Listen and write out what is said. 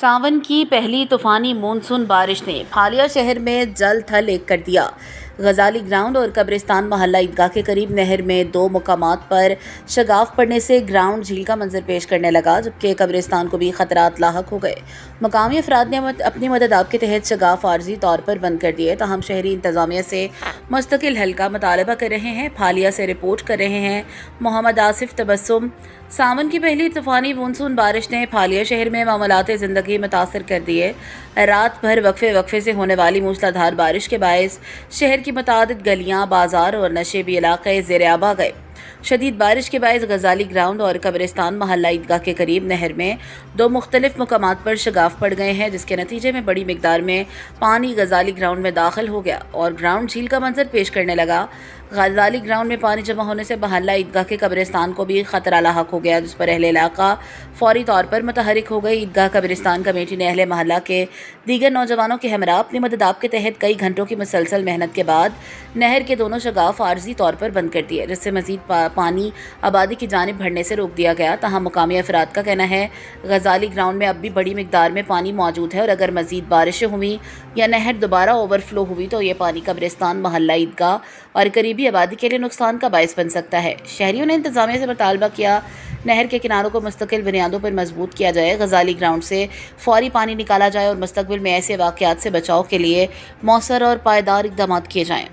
सावन की पहली तूफानी मानसून बारिश ने फालिया शहर में जल थल एक कर दिया। गजाली ग्राउंड और कब्रिस्तान मोहल्ला ईदगाह के करीब नहर में दो मुकामात पर शगाफ पड़ने से ग्राउंड झील का मंजर पेश करने लगा, जबकि कब्रिस्तान को भी खतरात लाहक हो गए। मकामी अफराद ने अपनी मदद के तहत शगाफ आर्जी तौर पर बंद कर दिए, ताहम शहरी इंतजामिया से मुस्तकिल हल का मुतालबा कर रहे हैं। फालिया से रिपोर्ट कर रहे हैं मोहम्मद आसिफ तबस्सुम। सावन की पहली तूफानी मानसून बारिश ने फालिया शहर में मामलाते ज़िंदगी मुतासर कर दिए। रात भर वक्फे से होने वाली मूसलाधार बारिश के बायस शहर की मुतादिद गलियां, बाजार और नशेबी इलाके ज़ेर-आब आ गए। शदीद बारिश के बायस गजाली ग्राउंड और कब्रिस्तान मोहल्ला ईदगाह के करीब नहर में दो मुख्तलिफ मुकामात पर शगाफ पड़ गए हैं, जिसके नतीजे में बड़ी मिकदार में पानी गजाली ग्राउंड में दाखिल हो गया और ग्राउंड झील का मंजर पेश करने लगा। गजाली ग्राउंड में पानी जमा होने से मोहल्ला ईदगाह के कब्रिस्तान को भी खतरा लाहक हो गया, जिस पर अहले इलाका फौरी तौर पर मुतहरिक हो गई। ईदगाह कब्रिस्तान कमेटी ने अहले मोहल्ला के दीगर नौजवानों के हमरा अपनी मदद के तहत कई घंटों की मुसलसल मेहनत के बाद नहर के दोनों शगाफ आर्जी तौर पर बंद कर दिए, जिससे मजीद पानी आबादी की जानिब बढ़ने से रोक दिया गया। तहाँ मुकामी अफराद का कहना है गजाली ग्राउंड में अब भी बड़ी मिकदार में पानी मौजूद है और अगर मजीद बारिशें हुई या नहर दोबारा ओवरफ्लो हुई तो ये पानी कब्रिस्तान मोहल्ला ईदगाह और करीबी आबादी के लिए नुकसान का बायस बन सकता है। शहरियों ने इंतजामिया से मुतालबा किया नहर के किनारों को मुस्तकिल बुनियादों पर मजबूत किया जाए, गजाली ग्राउंड से फौरी पानी निकाला जाए और मुस्तकबिल में ऐसे वाक़यात से बचाव के लिए मौसर और पायदार इक़दाम किए जाएँ।